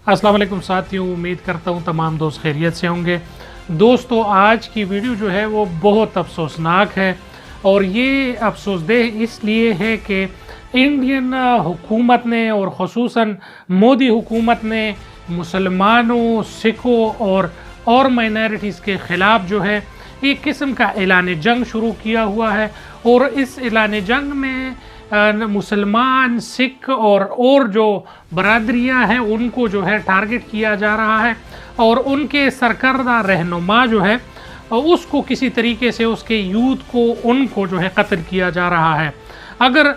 अस्सलाम वालेकुम साथियों, उम्मीद करता हूँ तमाम दोस्त खैरियत से होंगे। दोस्तों, आज की वीडियो जो है वो बहुत अफसोसनाक है और ये अफसोसदेह इसलिए है कि इंडियन हुकूमत ने और ख़ुसूसन मोदी हुकूमत ने मुसलमानों, सिखों और माइनॉरिटीज़ के ख़िलाफ़ जो है एक किस्म का ऐलान जंग शुरू किया हुआ है। और इस ऐलान जंग में मुसलमान, सिख और जो बरादरियां हैं उनको जो है टारगेट किया जा रहा है और उनके सरकर्दा रहनुमा जो है उसको किसी तरीके से उसके यूथ को उनको जो है कत्ल किया जा रहा है। अगर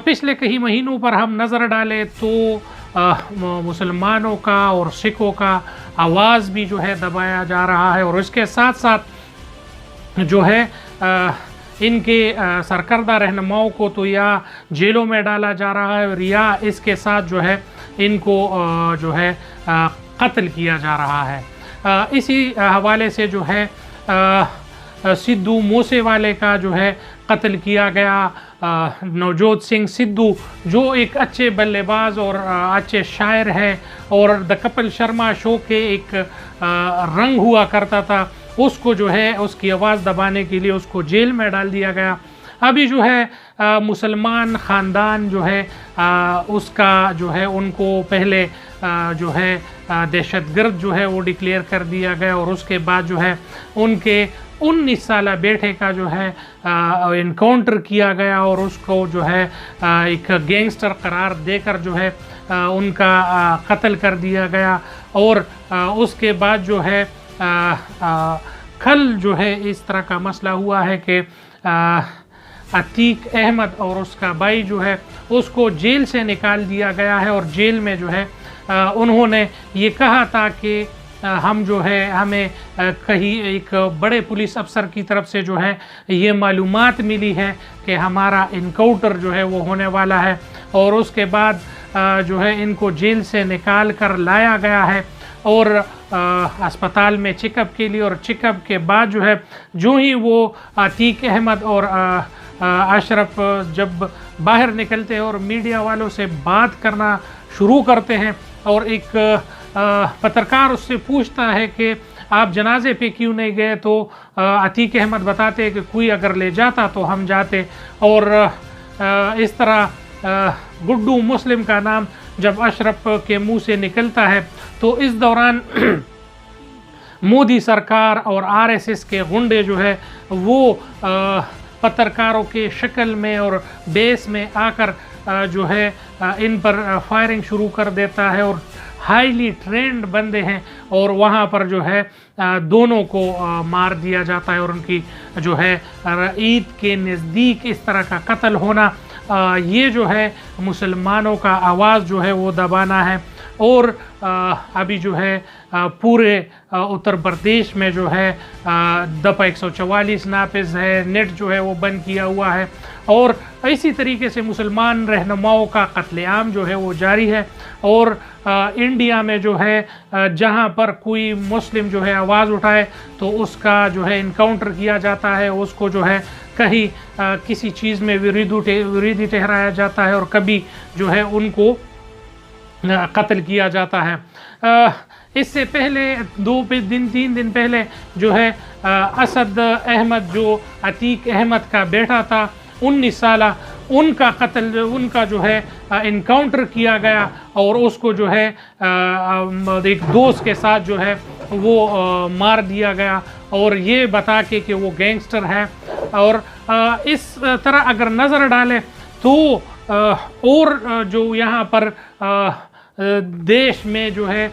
पिछले कई महीनों पर हम नज़र डालें तो मुसलमानों का और सिखों का आवाज़ भी जो है दबाया जा रहा है और इसके साथ साथ जो है इनके सरकर्दा रहनुमाओं को तो या जेलों में डाला जा रहा है और या इसके साथ जो है इनको जो है कत्ल किया जा रहा है। इसी हवाले से जो है सिद्धू मूसेवाले का जो है कत्ल किया गया। नवजोत सिंह सिद्धू जो एक अच्छे बल्लेबाज और अच्छे शायर हैं और द कपिल शर्मा शो के एक रंग हुआ करता था, उसको जो है उसकी आवाज़ दबाने के लिए उसको जेल में डाल दिया गया। अभी जो है मुसलमान ख़ानदान जो है उसका जो है उनको पहले जो है दहशतगर्द जो है वो डिक्लेयर कर दिया गया और उसके बाद जो है उनके 19 साला बेटे का जो है इनकाउंटर किया गया और उसको जो है एक गैंगस्टर करार देकर जो है उनका कत्ल कर दिया गया। और उसके बाद जो है कल जो है इस तरह का मसला हुआ है कि अतीक अहमद और उसका भाई जो है उसको जेल से निकाल दिया गया है और जेल में जो है उन्होंने ये कहा था कि हम जो है हमें कहीं एक बड़े पुलिस अफसर की तरफ से जो है ये मालूमात मिली है कि हमारा इनकाउंटर जो है वो होने वाला है और उसके बाद जो है इनको जेल से निकाल कर लाया गया है और अस्पताल में चेकअप के लिए। और चेकअप के बाद जो है जो ही वो अतीक अहमद और अशरफ जब बाहर निकलते हैं और मीडिया वालों से बात करना शुरू करते हैं और एक पत्रकार उससे पूछता है कि आप जनाजे पे क्यों नहीं गए, तो अतीक अहमद बताते हैं कि कोई अगर ले जाता तो हम जाते। और इस तरह गुड्डू मुस्लिम का नाम जब अशरफ के मुंह से निकलता है तो इस दौरान मोदी सरकार और आरएसएस के गुंडे जो है वो पत्रकारों के शक्ल में और बेस में आकर जो है इन पर फायरिंग शुरू कर देता है और हाईली ट्रेंड बंदे हैं और वहाँ पर जो है दोनों को मार दिया जाता है और उनकी जो है ईद के नज़दीक इस तरह का कत्ल होना ये जो है मुसलमानों का आवाज़ जो है वो दबाना है। और अभी जो है पूरे उत्तर प्रदेश में जो है दफ़ा 144 नाफिज है, नेट जो है वो बंद किया हुआ है और इसी तरीके से मुसलमान रहनुमाओं का कत्लेआम जो है वो जारी है। और इंडिया में जो है जहाँ पर कोई मुस्लिम जो है आवाज़ उठाए तो उसका जो है इनकाउंटर किया जाता है, उसको जो है कहीं किसी चीज़ में विरोधी ठहराया जाता है और कभी जो है उनको कत्ल किया जाता है। इससे पहले 3 दिन पहले जो है असद अहमद जो अतीक अहमद का बेटा था 19 साला, उनका कत्ल उनका जो है इनकाउंटर किया गया और उसको जो है एक दोस्त के साथ जो है वो मार दिया गया और ये बता के कि वो गैंगस्टर है। और इस तरह अगर नज़र डालें तो और जो यहाँ पर देश में जो है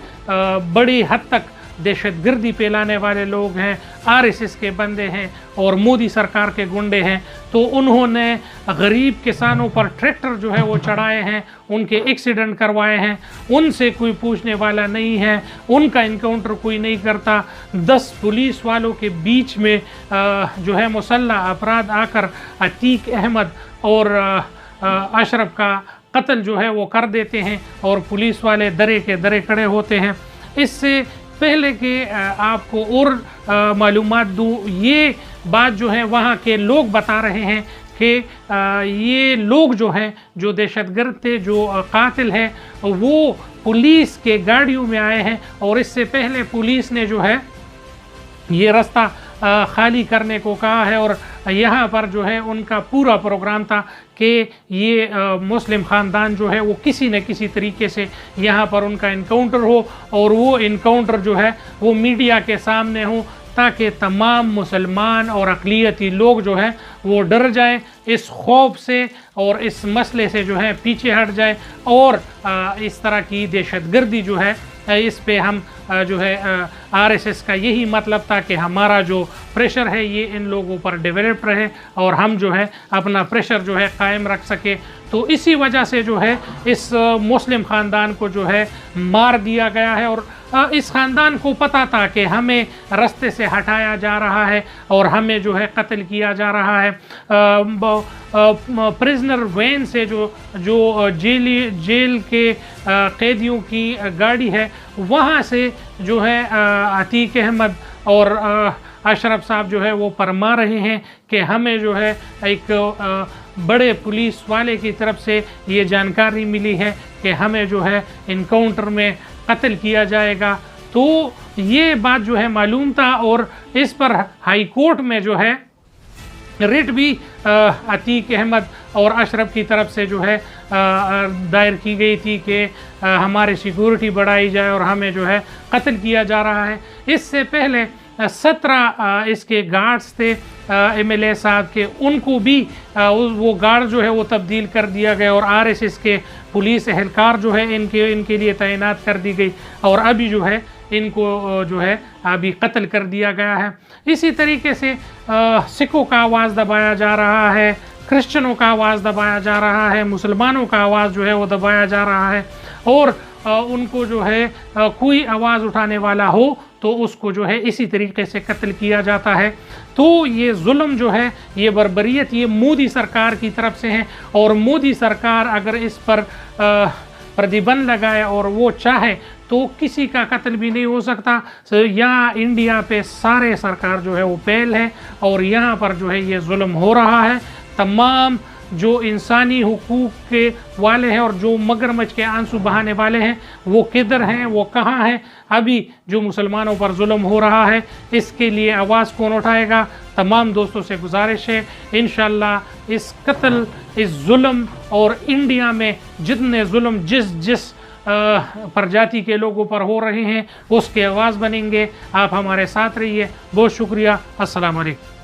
बड़ी हद तक दहशतगर्दी फैलाने वाले लोग हैं, आरएसएस के बंदे हैं और मोदी सरकार के गुंडे हैं, तो उन्होंने गरीब किसानों पर ट्रैक्टर जो है वो चढ़ाए हैं, उनके एक्सीडेंट करवाए हैं, उनसे कोई पूछने वाला नहीं है, उनका इनकाउंटर कोई नहीं करता। 10 पुलिस वालों के बीच में जो है मुसल्लह अफराद आकर अतीक अहमद और अशरफ का कत्ल जो है वो कर देते हैं और पुलिस वाले दरे के दरे खड़े होते हैं। इससे पहले कि आपको और मालूमात दूँ, ये बात जो है वहाँ के लोग बता रहे हैं कि ये लोग जो हैं, जो दहशतगर्द थे, जो कातिल हैं, वो पुलिस के गाड़ियों में आए हैं और इससे पहले पुलिस ने जो है ये रास्ता खाली करने को कहा है और यहाँ पर जो है उनका पूरा प्रोग्राम था कि ये मुस्लिम ख़ानदान जो है वो किसी न किसी तरीके से यहाँ पर उनका इनकाउंटर हो और वो इनकाउंटर जो है वो मीडिया के सामने हो, ताकि तमाम मुसलमान और अक़लियती लोग जो है वो डर जाएं, इस खौफ से और इस मसले से जो है पीछे हट जाए और इस तरह की दहशतगर्दी जो है इस पे हम जो है आरएसएस का यही मतलब था कि हमारा जो प्रेशर है ये इन लोगों पर डेवलप रहे और हम जो है अपना प्रेशर जो है कायम रख सके। तो इसी वजह से जो है इस मुस्लिम ख़ानदान को जो है मार दिया गया है और इस ख़ानदान को पता था कि हमें रास्ते से हटाया जा रहा है और हमें जो है कत्ल किया जा रहा है। प्रिजनर वैन से जो जेल के कैदियों की गाड़ी है वहाँ से जो है अतीक अहमद और अशरफ साहब जो है वो फरमा रहे हैं कि हमें जो है एक बड़े पुलिस वाले की तरफ से ये जानकारी मिली है कि हमें जो है इनकाउंटर में कत्ल किया जाएगा। तो ये बात जो है मालूम था और इस पर हाई कोर्ट में जो है रिट भी अतीक अहमद और अशरफ की तरफ से जो है दायर की गई थी कि हमारी सिक्योरिटी बढ़ाई जाए और हमें जो है कत्ल किया जा रहा है। इससे पहले 17 इसके गार्ड्स थे एमएलए साहब के, उनको भी वो गार्ड जो है वो तब्दील कर दिया गया और आरएसएस के पुलिस एहलकार जो है इनके लिए तैनात कर दी गई और अभी जो है इनको जो है अभी कत्ल कर दिया गया है। इसी तरीके से सिखों का आवाज़ दबाया जा रहा है, क्रिश्चियनों का आवाज़ दबाया जा रहा है, मुसलमानों का आवाज़ जो है वो दबाया जा रहा है और उनको जो है कोई आवाज़ उठाने वाला हो तो उसको जो है इसी तरीके से कत्ल किया जाता है। तो ये जुल्म जो है, ये बर्बरियत, ये मोदी सरकार की तरफ से है और मोदी सरकार अगर इस पर प्रतिबंध लगाए और वो चाहे तो किसी का कत्ल भी नहीं हो सकता। यहाँ इंडिया पे सारे सरकार जो है वो पहल है और यहाँ पर जो है ये जुल्म हो रहा है। तमाम जो इंसानी हुकूक के वाले हैं और जो मगरमच्छ के आंसू बहाने वाले हैं वो किधर हैं, वो कहाँ हैं? अभी जो मुसलमानों पर जुल्म हो रहा है इसके लिए आवाज़ कौन उठाएगा? तमाम दोस्तों से गुजारिश है इंशाअल्लाह इस कत्ल, इस जुल्म और इंडिया में जितने जुल्म जिस प्रजाति के लोगों पर हो रहे हैं उसके आवाज़ बनेंगे। आप हमारे साथ रहिए। बहुत शुक्रिया। अस्सलाम वालेकुम।